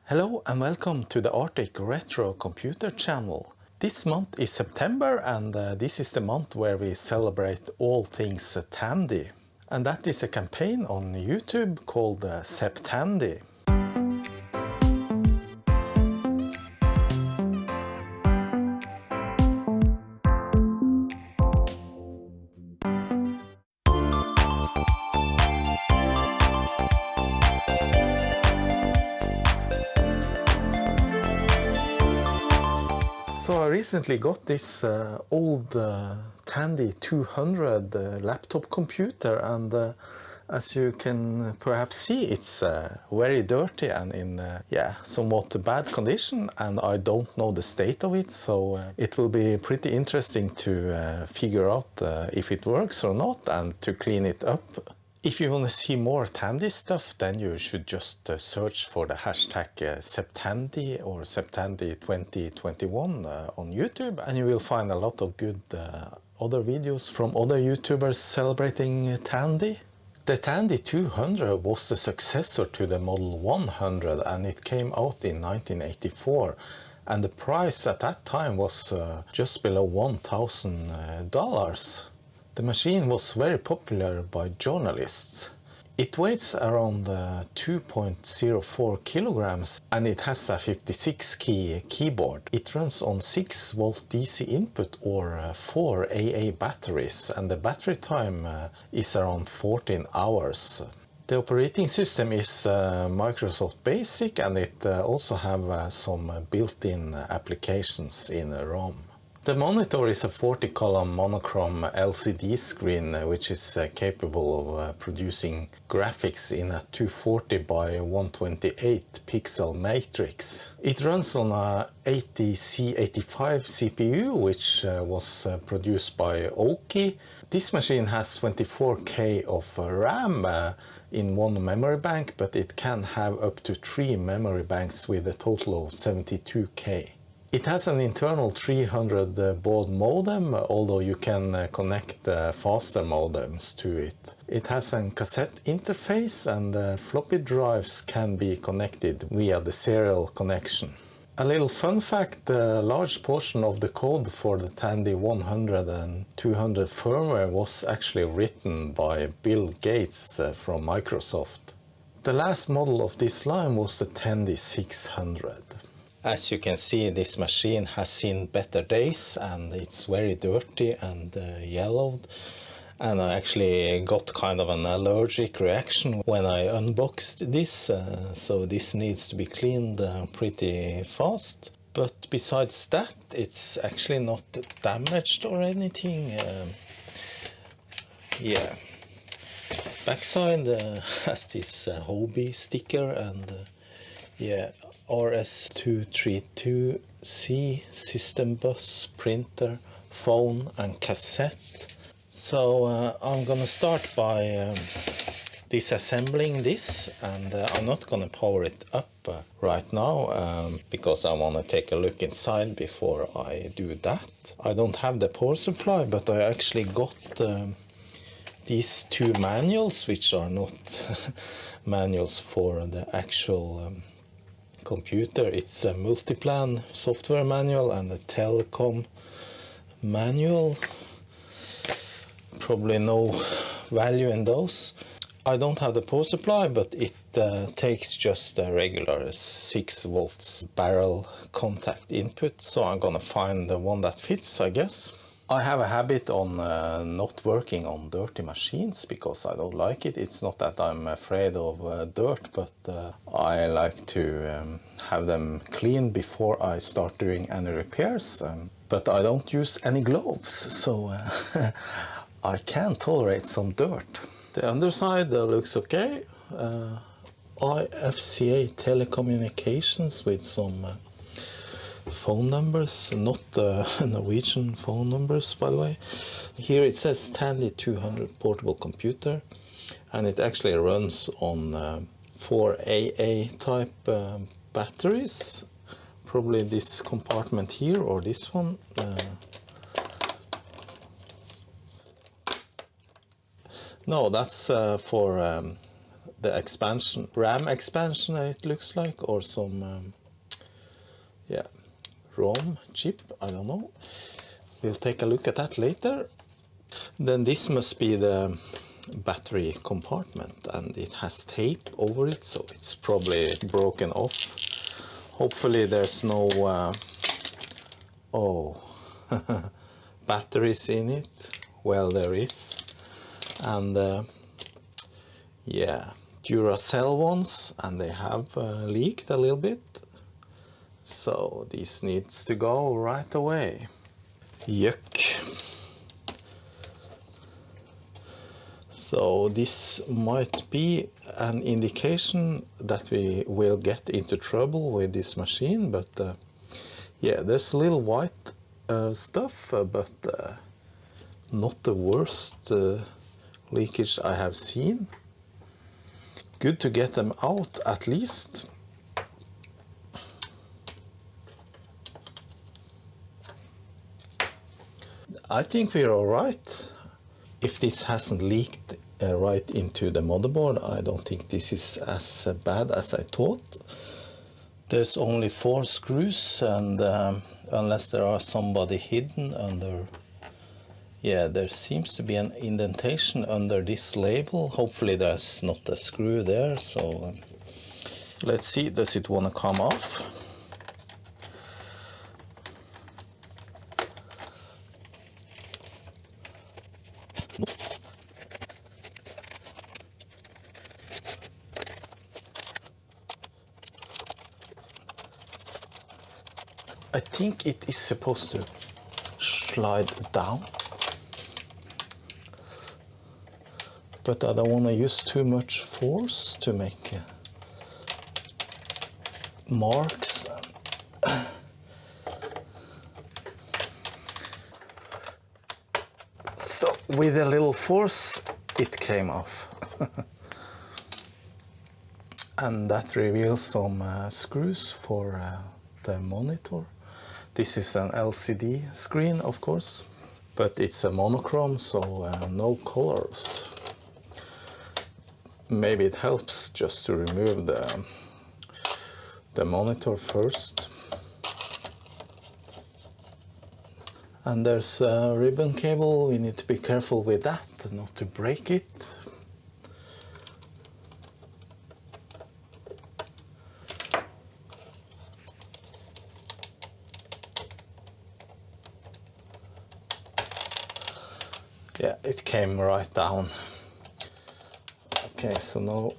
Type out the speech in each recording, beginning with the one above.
Hello and welcome to the Arctic Retro Computer channel. This month is September and this is the month where we celebrate all things Tandy. And that is a campaign on YouTube called Septandy. So I recently got this old Tandy 200 laptop computer, and as you can perhaps see, it's very dirty and in somewhat bad condition, and I don't know the state of it, so it will be pretty interesting to figure out if it works or not and to clean it up. If you want to see more Tandy stuff, then you should just search for the hashtag septandy or septandy 2021 on YouTube, and you will find a lot of good other videos from other YouTubers celebrating Tandy. The Tandy 200 was the successor to the Model 100, and it came out in 1984, and the price at that time was just below $1,000. The machine was very popular by journalists. It weighs around 2.04 kilograms and it has a 56 key keyboard. It runs on 6 volt DC input or 4 AA batteries, and the battery time is around 14 hours. The operating system is Microsoft Basic, and it also have some built-in applications in ROM. The monitor is a 40-column monochrome LCD screen which is capable of producing graphics in a 240 by 128 pixel matrix. It runs on a 80C85 CPU which was produced by Oki. This machine has 24K of RAM in one memory bank, but it can have up to 3 memory banks with a total of 72K. It has an internal 300 baud modem, although you can connect faster modems to it. It has a cassette interface, and floppy drives can be connected via the serial connection. A little fun fact, a large portion of the code for the Tandy 100 and 200 firmware was actually written by Bill Gates from Microsoft. The last model of this line was the Tandy 600. As you can see, this machine has seen better days and it's very dirty and yellowed, and I actually got kind of an allergic reaction when I unboxed this, so this needs to be cleaned pretty fast. But besides that, it's actually not damaged or anything. Backside has this Hobby sticker and RS232C system bus, printer, phone and cassette. So I'm gonna start by disassembling this, and I'm not gonna power it up right now because I want to take a look inside before I do that. I don't have the power supply, but I actually got these two manuals, which are not manuals for the actual computer. It's a multiplan software manual and a telecom manual. Probably no value in those. I don't have the power supply, but it takes just a regular 6 volts barrel contact input, so I'm gonna find the one that fits, I guess. I have a habit on not working on dirty machines because I don't like it. It's not that I'm afraid of dirt, but I like to have them clean before I start doing any repairs. But I don't use any gloves, so I can tolerate some dirt. The underside looks okay. IFCA telecommunications with some phone numbers, not Norwegian phone numbers, by the way. Here it says Tandy 200 portable computer, and it actually runs on 4 AA type batteries. Probably this compartment here or this one. No, that's for the expansion, RAM expansion it looks like, or some yeah, ROM chip, I don't know. We'll take a look at that later. Then this must be the battery compartment, and it has tape over it, so it's probably broken off. Hopefully there's no oh batteries in it. Well, there is. And yeah, Duracell ones, and they have leaked a little bit, so this needs to go right away. Yuck. So this might be an indication that we will get into trouble with this machine, but yeah, there's a little white stuff, but not the worst leakage I have seen. Good to get them out at least. I think we're all right. If this hasn't leaked right into the motherboard, I don't think this is as bad as I thought. There's only 4 screws, and unless there are somebody hidden under, yeah, there seems to be an indentation under this label. Hopefully there's not a screw there, so let's see, does it want to come off? I think it is supposed to slide down, but I don't want to use too much force to make marks. So with a little force it came off. And that reveals some screws for the monitor. This is an LCD screen, of course, but it's a monochrome, so no colors. Maybe it helps just to remove the monitor first. And there's a ribbon cable. We need to be careful with that, not to break it. Yeah, it came right down. Okay, so now,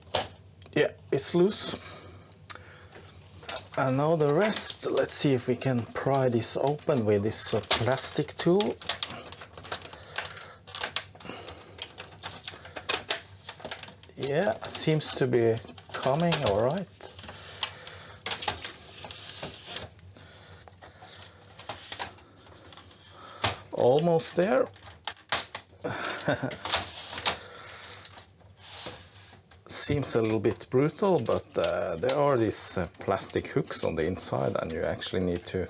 yeah, it's loose. And now the rest, let's see if we can pry this open with this plastic tool. Yeah, seems to be coming all right. Almost there. Seems a little bit brutal, but there are these plastic hooks on the inside, and you actually need to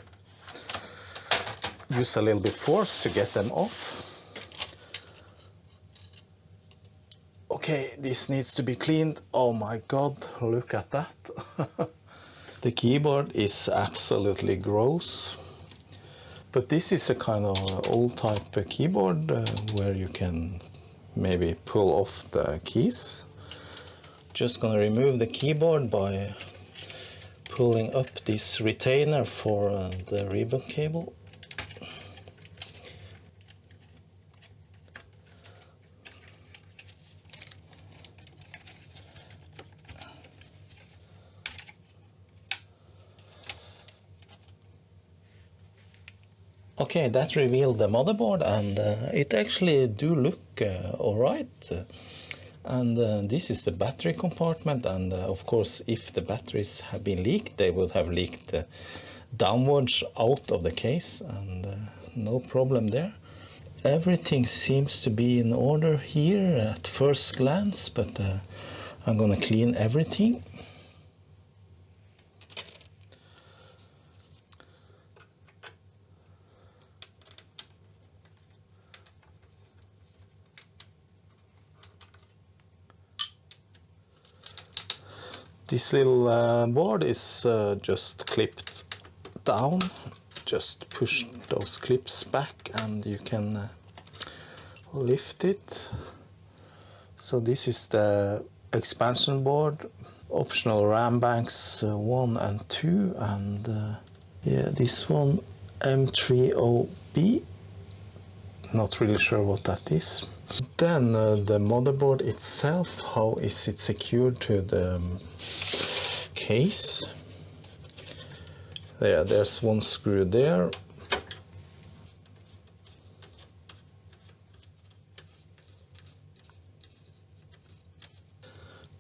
use a little bit force to get them off. Okay, this needs to be cleaned. Oh my god, look at that. The keyboard is absolutely gross. But this is a kind of old type keyboard where you can maybe pull off the keys. Just gonna remove the keyboard by pulling up this retainer for the ribbon cable. Okay, that revealed the motherboard, and it actually do look alright. And this is the battery compartment, and of course if the batteries have been leaked, they would have leaked downwards out of the case, and no problem there. Everything seems to be in order here at first glance, but I'm gonna clean everything. This little board is just clipped down. Just push those clips back and you can lift it. So this is the expansion board, optional RAM banks 1 and 2, and yeah, this one M30B, not really sure what that is. Then the motherboard itself, how is it secured to the case? Yeah, there's one screw there.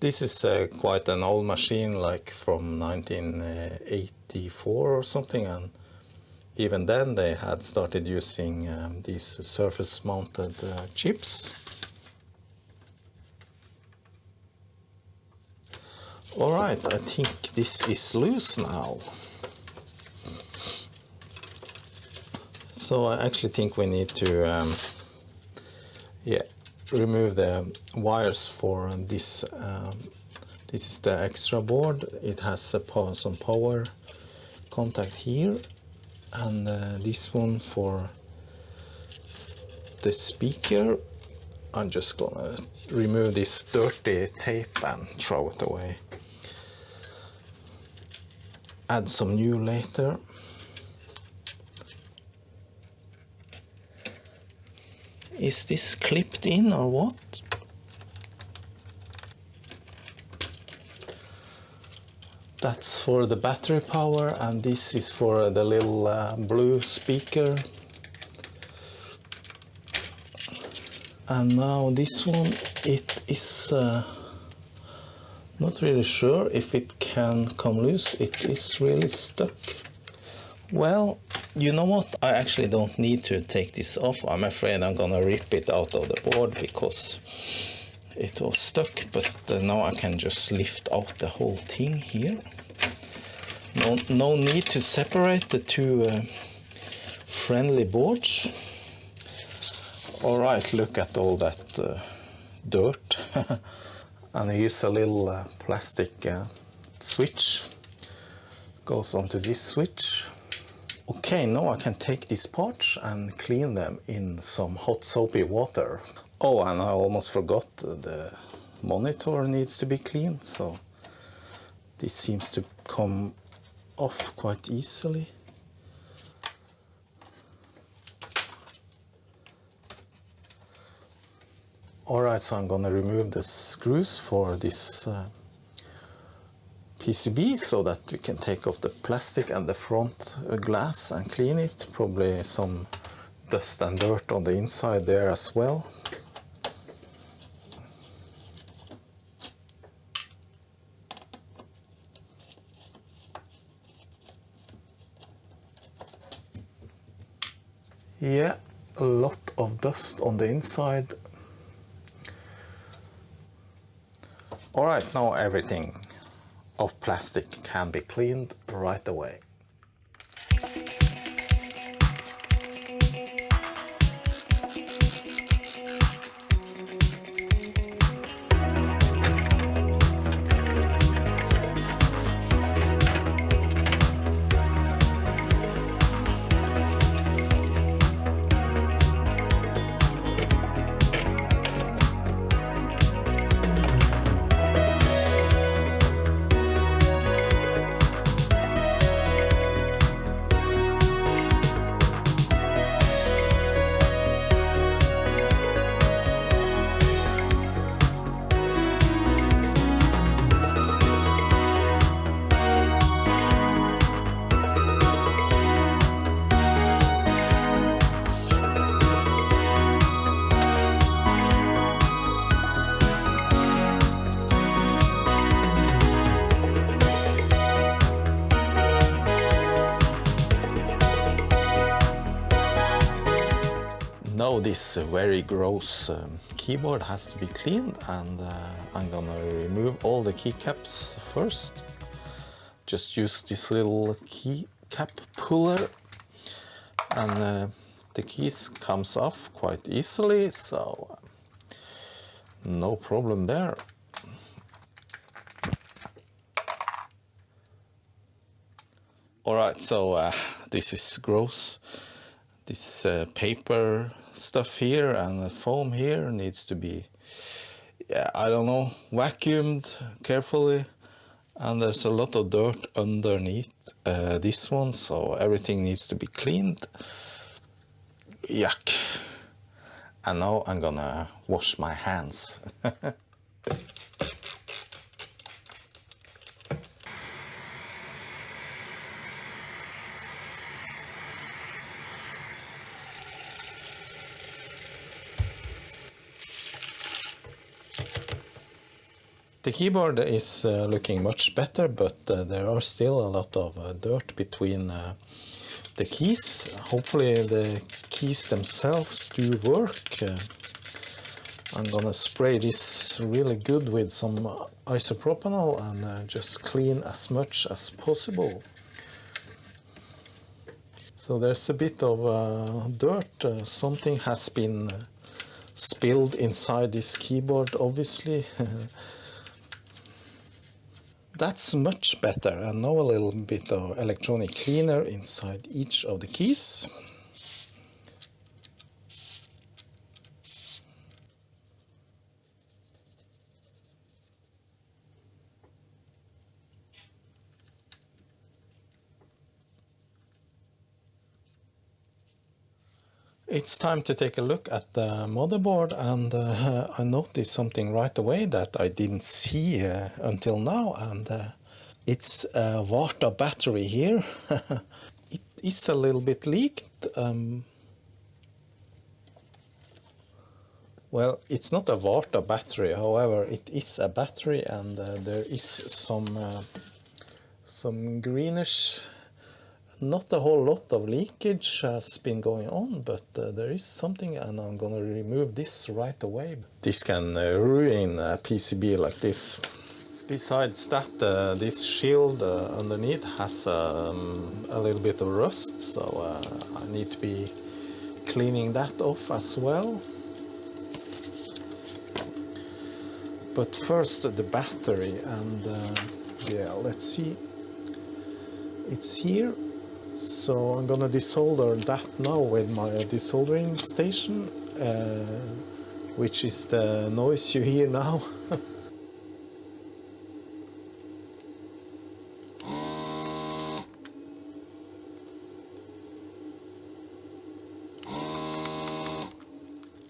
This is quite an old machine, like from 1984 or something, and even then they had started using these surface mounted chips. Alright, I think this is loose now. So I actually think we need to remove the wires for this. This is the extra board. It has some power contact here, and this one for the speaker. I'm just gonna remove this dirty tape and throw it away. Add some new later. Is this clipped in or what? That's for the battery power, and this is for the little blue speaker. And now this one, it is not really sure if it can come loose. It is really stuck. Well, you know what? I actually don't need to take this off. I'm afraid I'm gonna rip it out of the board because it was stuck, but now I can just lift out the whole thing here. No need to separate the two friendly boards. Alright, look at all that dirt. And I use a little plastic switch. Goes onto this switch. Okay, now I can take these parts and clean them in some hot soapy water. Oh, and I almost forgot the monitor needs to be cleaned, so this seems to come off quite easily. Alright, so I'm gonna remove the screws for this PCB so that we can take off the plastic and the front glass and clean it. Probably some dust and dirt on the inside there as well. Yeah, a lot of dust on the inside. Alright, now everything of plastic can be cleaned right away. Now this very gross keyboard has to be cleaned, and I'm gonna remove all the keycaps first. Just use this little keycap puller, and the keys comes off quite easily, so no problem there. Alright, so this is gross. This paper stuff here and the foam here needs to be, yeah, I don't know, vacuumed carefully. And there's a lot of dirt underneath this one, so everything needs to be cleaned. Yuck. And now I'm gonna wash my hands. The keyboard is looking much better, but there are still a lot of dirt between the keys. Hopefully the keys themselves do work. I'm gonna spray this really good with some isopropanol and just clean as much as possible. So there's a bit of dirt. Something has been spilled inside this keyboard, obviously. That's much better. And now a little bit of electronic cleaner inside each of the keys. It's time to take a look at the motherboard, and I noticed something right away that I didn't see until now, and it's a Varta battery here. It is a little bit leaked. Well, it's not a Varta battery, however, it is a battery, and there is some greenish. Not a whole lot of leakage has been going on, but there is something, and I'm gonna remove this right away. This can ruin a PCB like this. Besides that, this shield underneath has a little bit of rust, so I need to be cleaning that off as well. But first the battery, and yeah, let's see. It's here. So I'm gonna desolder that now with my desoldering station, which is the noise you hear now.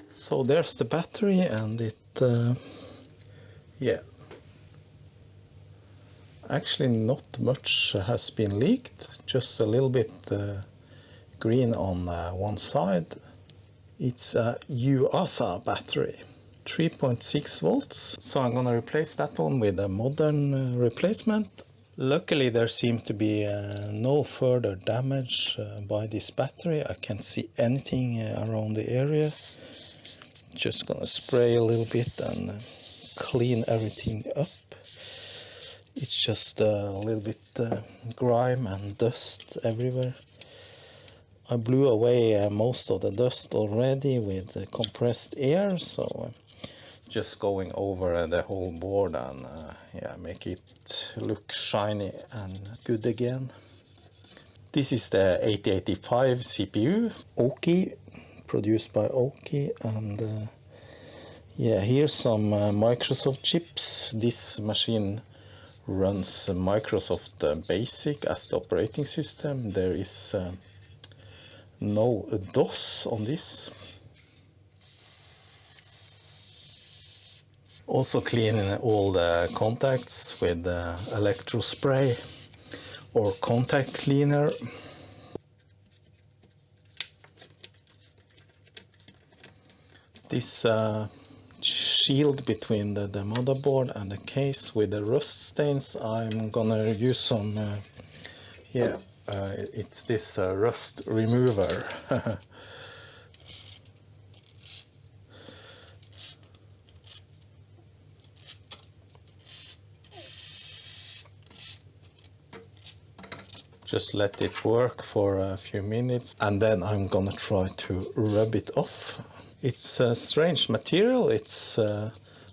So there's the battery, and it, yeah. Actually not much has been leaked, just a little bit green on one side. It's a UASA battery, 3.6 volts. So I'm gonna replace that one with a modern replacement. Luckily there seemed to be no further damage by this battery. I can't see anything around the area. Just gonna spray a little bit and clean everything up. It's just a little bit grime and dust everywhere. I blew away most of the dust already with compressed air, so just going over the whole board and yeah, make it look shiny and good again. This is the 8085 CPU, Oki, produced by Oki, and yeah, here's some Microsoft chips. This machine runs Microsoft Basic as the operating system. There is no DOS on this. Also cleaning all the contacts with electro spray or contact cleaner. This shield between the motherboard and the case with the rust stains, I'm gonna use some, yeah, it's this rust remover. Just let it work for a few minutes, and then I'm gonna try to rub it off. It's a strange material. It's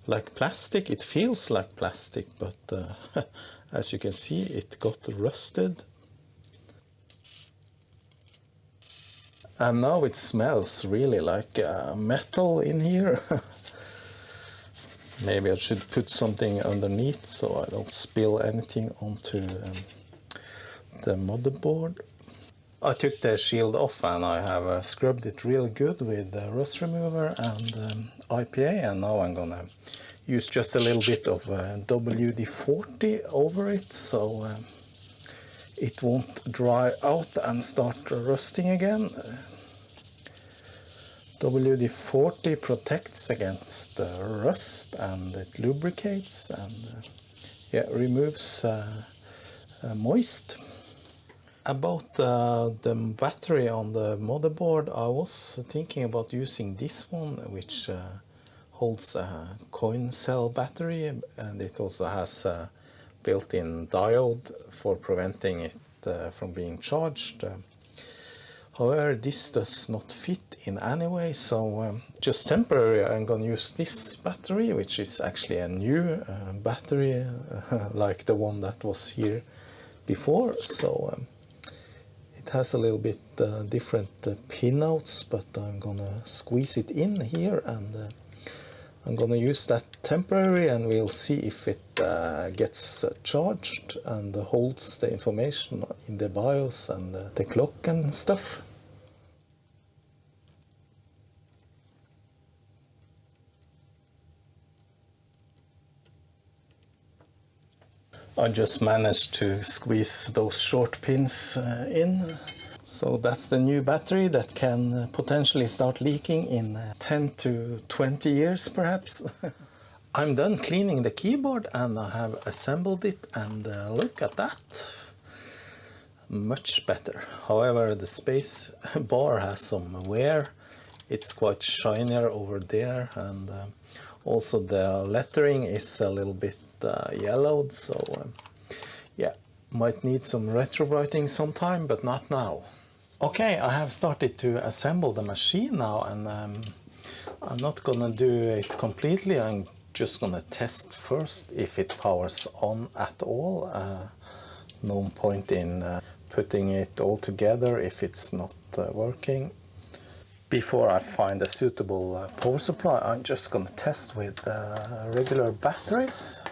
like plastic. It feels like plastic, but as you can see, it got rusted. And now it smells really like metal in here. Maybe I should put something underneath so I don't spill anything onto the motherboard. I took the shield off and I have scrubbed it real good with rust remover and IPA, and now I'm gonna use just a little bit of WD-40 over it so it won't dry out and start rusting again. WD-40 protects against rust and it lubricates and yeah, removes moist. About the battery on the motherboard, I was thinking about using this one, which holds a coin cell battery, and it also has a built-in diode for preventing it from being charged. However, this does not fit in any way, so just temporary I'm gonna use this battery, which is actually a new battery like the one that was here before. So it has a little bit different pinouts, but I'm gonna squeeze it in here and I'm gonna use that temporary, and we'll see if it gets charged and holds the information in the BIOS and the clock and stuff. I just managed to squeeze those short pins in. So that's the new battery that can potentially start leaking in 10 to 20 years perhaps. I'm done cleaning the keyboard and I have assembled it, and look at that. Much better. However, the space bar has some wear. It's quite shinier over there, and also the lettering is a little bit yellowed, so yeah, might need some retrowriting sometime, but not now. Okay, I have started to assemble the machine now, and I'm not gonna do it completely. I'm just gonna test first if it powers on at all. No point in putting it all together if it's not working. Before I find a suitable power supply, I'm just gonna test with regular batteries.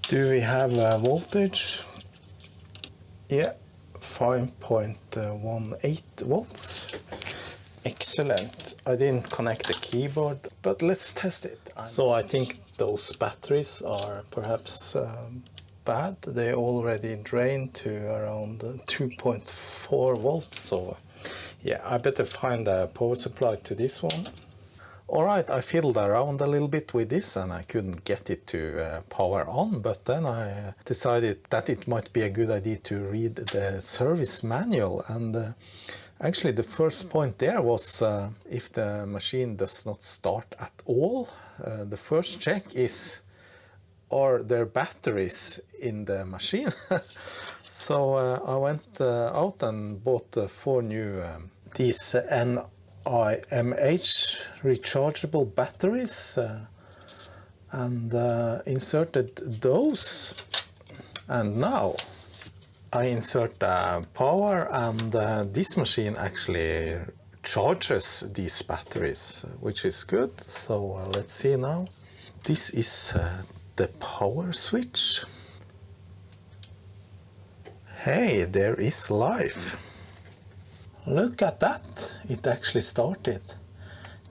Do we have a voltage? Yeah, 5.18 volts. Excellent. I didn't connect the keyboard, but let's test it. So I think those batteries are perhaps bad. They already drained to around 2.4 volts. So yeah, I better find a power supply to this one. Alright, I fiddled around a little bit with this and I couldn't get it to power on, but then I decided that it might be a good idea to read the service manual, and actually the first point there was if the machine does not start at all, the first check is, are there batteries in the machine? So I went out and bought 4 new these NIMH rechargeable batteries and inserted those, and now I insert power, and this machine actually charges these batteries, which is good. So let's see now. This is the power switch. Hey, there is life. Look at that, it actually started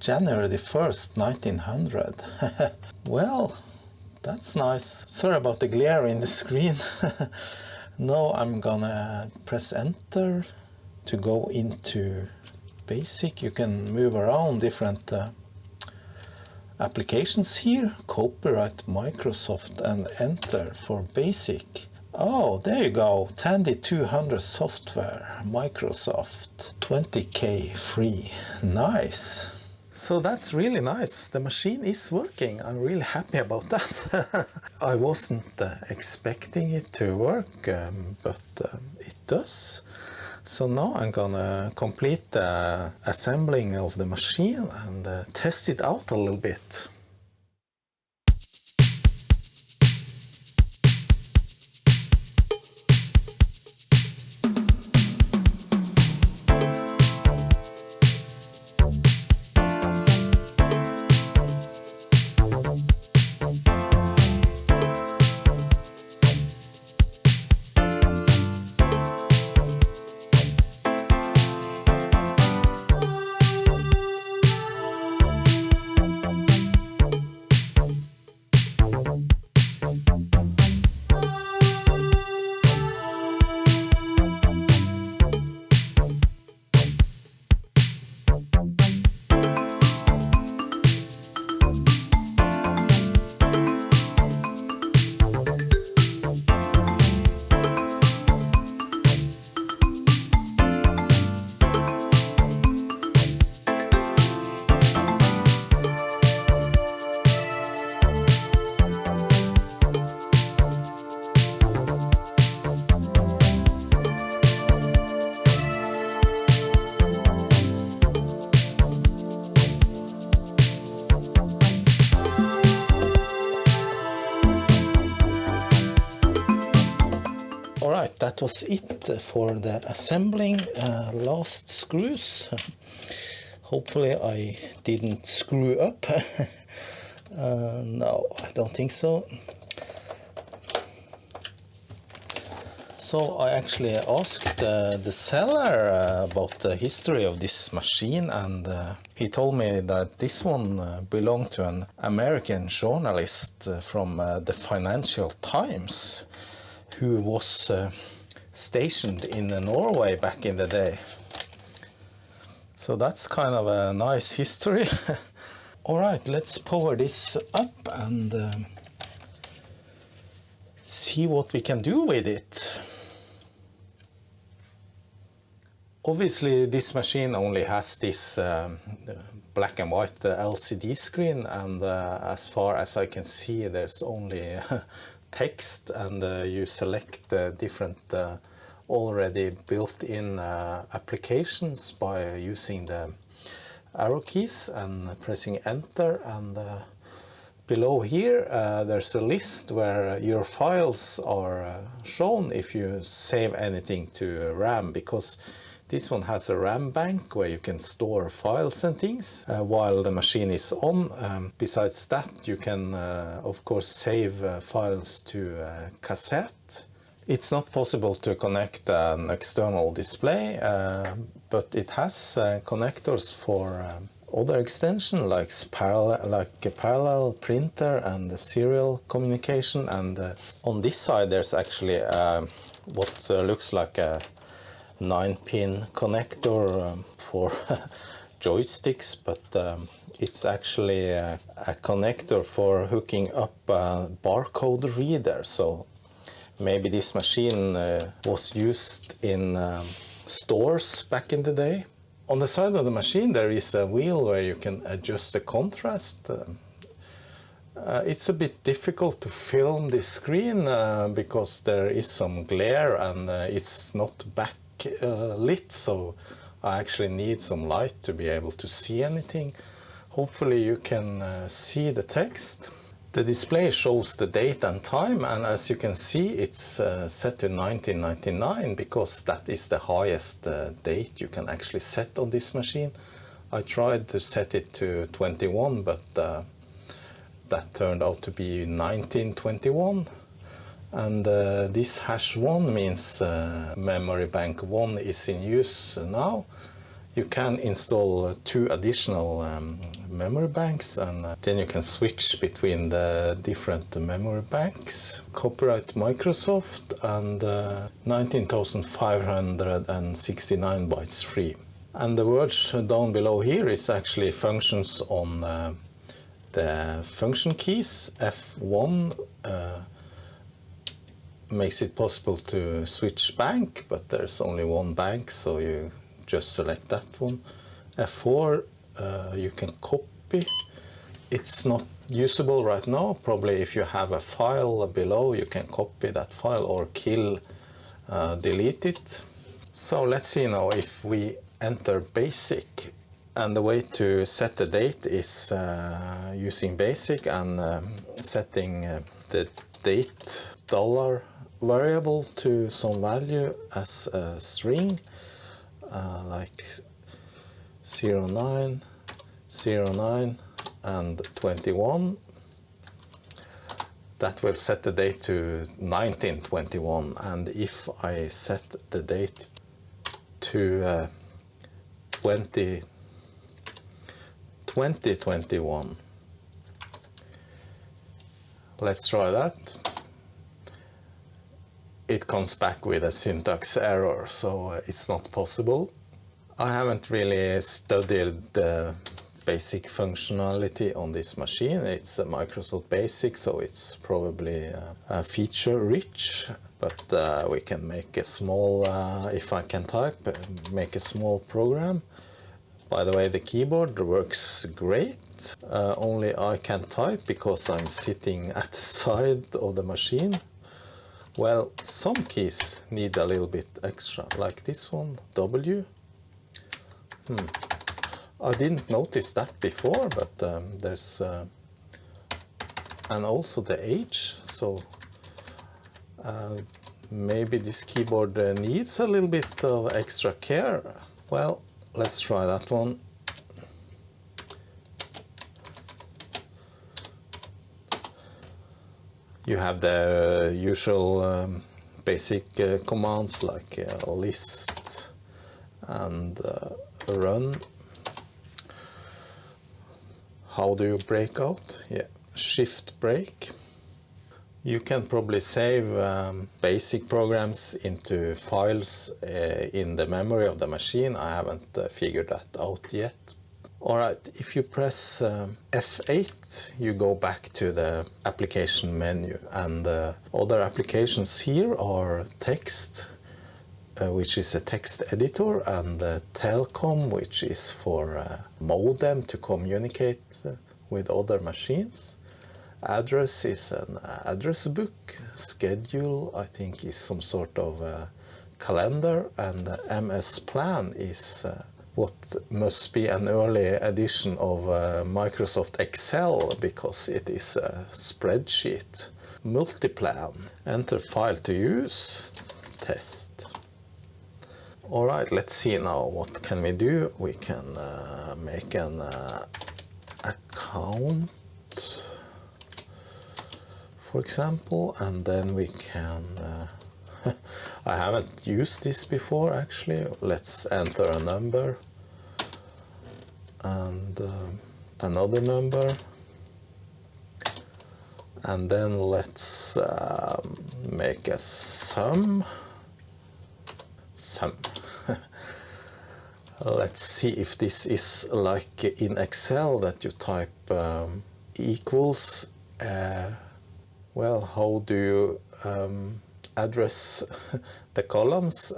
January the 1st, 1900. Well, that's nice. Sorry about the glare in the screen. Now I'm gonna press enter to go into basic. You can move around different applications here. Copyright Microsoft and enter for basic. Oh, there you go. Tandy 200 software, Microsoft, 20K free. Nice. So that's really nice. The machine is working. I'm really happy about that. I wasn't expecting it to work, but it does. So now I'm gonna complete the assembling of the machine and test it out a little bit. Alright, that was it for the assembling last screws. Hopefully I didn't screw up. No, I don't think so. So I actually asked the seller about the history of this machine, and he told me that this one belonged to an American journalist from the Financial Times, who was stationed in Norway back in the day. So that's kind of a nice history. Alright, let's power this up and see what we can do with it. Obviously this machine only has this black and white LCD screen, and as far as I can see there's only text, and you select the different already built-in applications by using the arrow keys and pressing enter, and below here there's a list where your files are shown if you save anything to RAM, because this one has a RAM bank where you can store files and things while the machine is on. Besides that, you can of course save files to cassette. It's not possible to connect an external display, but it has connectors for other extension like a parallel printer and serial communication. And on this side there's actually what looks like a 9-pin connector for joysticks, but it's actually a connector for hooking up a barcode reader. So maybe this machine was used in stores back in the day. On the side of the machine there is a wheel where you can adjust the contrast. It's a bit difficult to film this screen because there is some glare and it's not back lit, so I actually need some light to be able to see anything. Hopefully you can see the text. The display shows the date and time, and as you can see it's set to 1999 because that is the highest date you can actually set on this machine. I tried to set it to 21, but that turned out to be 1921. And this #1 means memory bank 1 is in use now. You can install 2 additional memory banks, and then you can switch between the different memory banks. Copyright Microsoft, and 19,569 bytes free. And the words down below here is actually functions on the function keys. F1 makes it possible to switch bank, but there's only one bank, so you just select that one. F4 you can copy. It's not usable right now. Probably if you have a file below you can copy that file or delete it. So let's see now if we enter basic, and the way to set the date is using basic and setting the date dollar variable to some value as a string, like 09, 09 and 21. That will set the date to 1921, and if I set the date to 2021, let's try that. It comes back with a syntax error, so it's not possible. I haven't really studied the basic functionality on this machine. It's a Microsoft Basic, so it's probably feature rich, but we can make a small, if I can type, make a small program. By the way, the keyboard works great, only I can't type because I'm sitting at the side of the machine. Well, some keys need a little bit extra, like this one, W. I didn't notice that before, but there's and also the H, so maybe this keyboard needs a little bit of extra care. Well, let's try that one. You have the usual basic commands like list and run. How do you break out? Yeah, shift break. You can probably save basic programs into files in the memory of the machine. I haven't figured that out yet. Alright, if you press F8, you go back to the application menu, and other applications here are text, which is a text editor, and telecom, which is for modem to communicate with other machines. Address is an address book. Schedule, I think, is some sort of calendar, and MS Plan is what must be an early edition of Microsoft Excel, because it is a spreadsheet. Multiplan, enter file to use, test. Alright, let's see now, what can we do? We can make an account, for example, and then we can I haven't used this before actually. Let's enter a number and another number, and then let's make a sum. Let's see if this is like in Excel that you type equals. Well, how do you address the columns?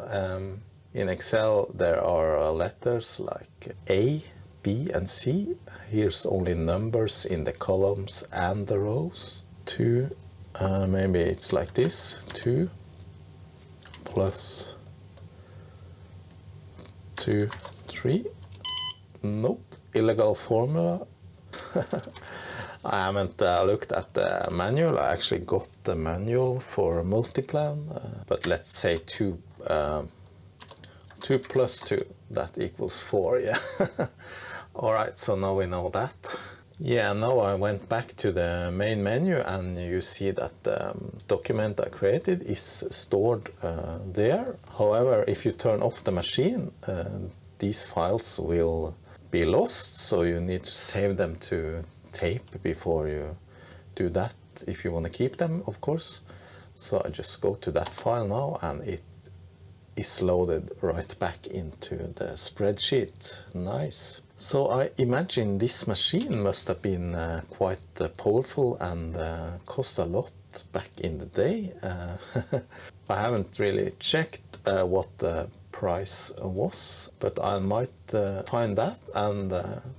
In Excel there are letters like A, B and C. Here's only numbers in the columns and the rows. 2, maybe it's like this, 2 plus 2, 3. Nope, illegal formula. I haven't looked at the manual. I actually got the manual for Multiplan, but let's say 2 plus 2, that equals 4, yeah. Alright, so now we know that. Yeah, now I went back to the main menu, and you see that the document I created is stored there. However, if you turn off the machine, these files will be lost, so you need to save them to tape before you do that, if you want to keep them, of course. So I just go to that file now, and it is loaded right back into the spreadsheet. Nice. So I imagine this machine must have been quite powerful and cost a lot back in the day. I haven't really checked what the price was, but I might find that and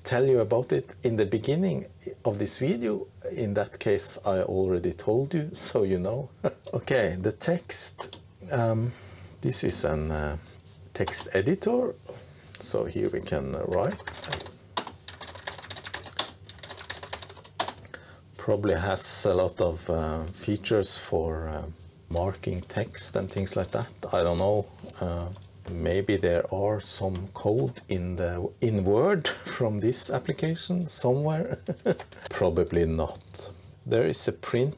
tell you about it in the beginning of this video. In that case, I already told you, so you know. Okay, the text. This is an text editor. So here we can write. Probably has a lot of features for marking text and things like that. I don't know. Maybe there are some code in Word from this application somewhere. Probably not. There is a print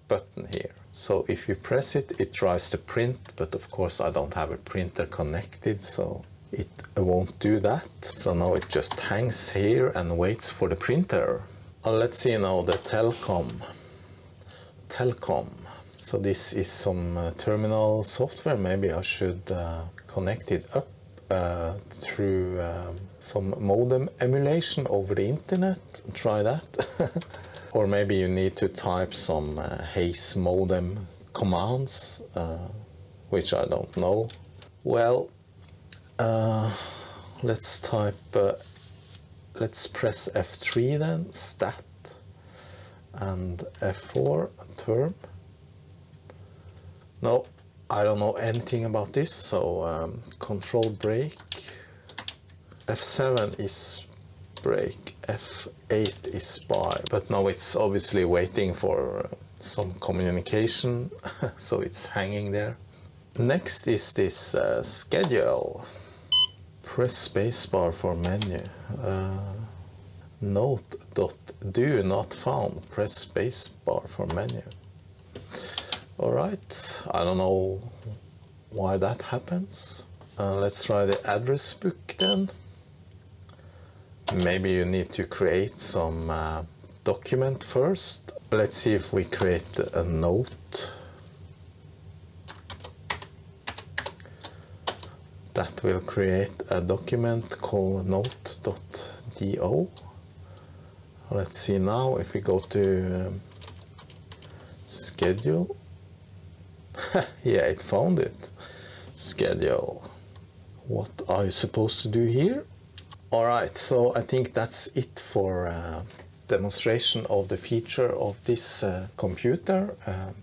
button here. So if you press it, it tries to print, but of course I don't have a printer connected, so it won't do that. So now it just hangs here and waits for the printer. Let's see now the Telcom. So this is some terminal software. Maybe I should connect it up through some modem emulation over the internet. Try that. Or maybe you need to type some Haze modem commands, which I don't know. Well, let's type, let's press F3 then, stat, and F4, term. No, I don't know anything about this, so control break. F7 is break, F8 is spy, but now it's obviously waiting for some communication, so it's hanging there. Next is this schedule. Press spacebar for menu. Note.do not found. Press spacebar for menu. Alright, I don't know why that happens. Let's try the address book then. Maybe you need to create some document first. Let's see if we create a note. That will create a document called note.do. Let's see now if we go to schedule. Yeah, it found it. Schedule. What are you supposed to do here? Alright, so I think that's it for demonstration of the feature of this computer.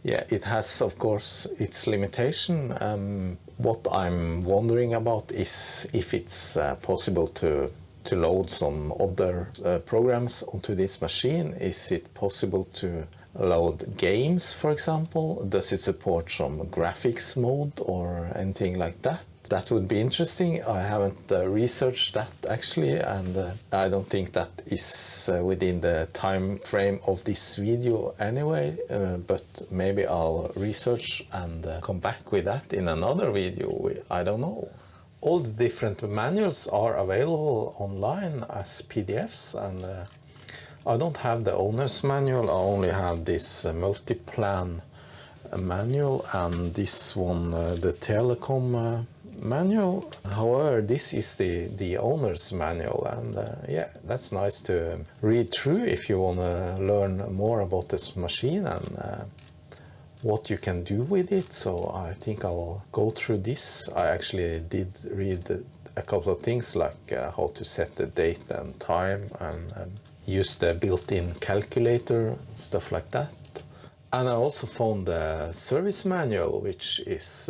Yeah, it has of course its limitation. What I'm wondering about is if it's possible to load some other programs onto this machine. Is it possible to load games, for example? Does it support some graphics mode or anything like that? That would be interesting. I haven't researched that actually, and I don't think that is within the time frame of this video anyway, but maybe I'll research and come back with that in another video. I don't know. All the different manuals are available online as PDFs, and I don't have the owner's manual. I only have this multi-plan manual and this one, the telecom manual. However, this is the owner's manual, and yeah, that's nice to read through if you want to learn more about this machine and what you can do with it. So I think I'll go through this. I actually did read a couple of things like how to set the date and time and use the built-in calculator, stuff like that. And I also found the service manual, which is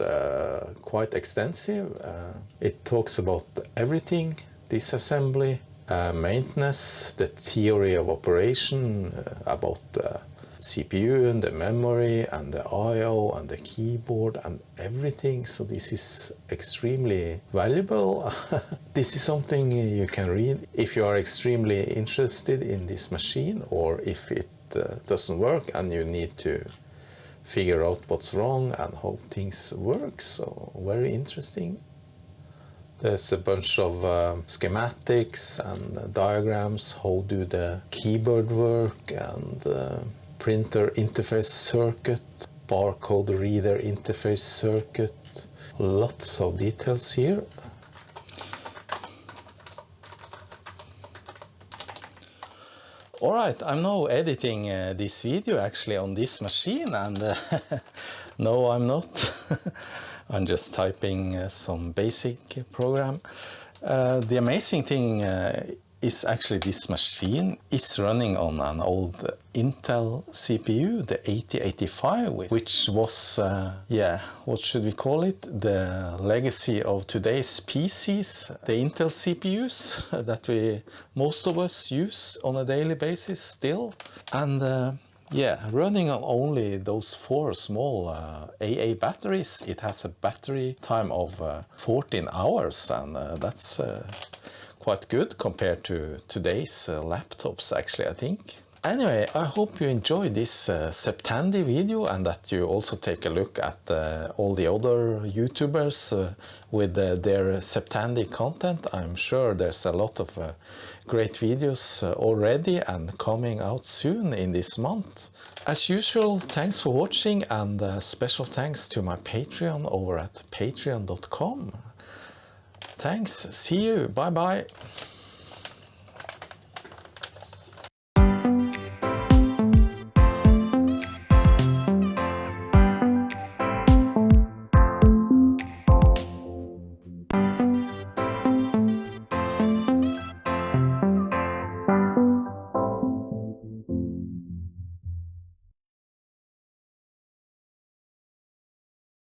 quite extensive. It talks about everything: disassembly, maintenance, the theory of operation, about the CPU and the memory and the I/O and the keyboard and everything. So this is extremely valuable. This is something you can read if you are extremely interested in this machine, or if it doesn't work and you need to figure out what's wrong and how things work. So very interesting. There's a bunch of schematics and diagrams, how do the keyboard work, and printer interface circuit, barcode reader interface circuit. Lots of details here. Alright, I'm now editing this video actually on this machine, and no, I'm not. I'm just typing some basic program. The amazing thing is actually this machine is running on an old Intel CPU, the 8085, which was, what should we call it? The legacy of today's PCs, the Intel CPUs that most of us use on a daily basis still. And running on only those 4 small AA batteries, it has a battery time of 14 hours, and that's quite good compared to today's laptops, actually, I think. Anyway, I hope you enjoyed this septandy video, and that you also take a look at all the other YouTubers with their septandy content. I'm sure there's a lot of great videos already and coming out soon in this month. As usual, thanks for watching, and special thanks to my Patreon over at patreon.com. Thanks, see you, bye bye.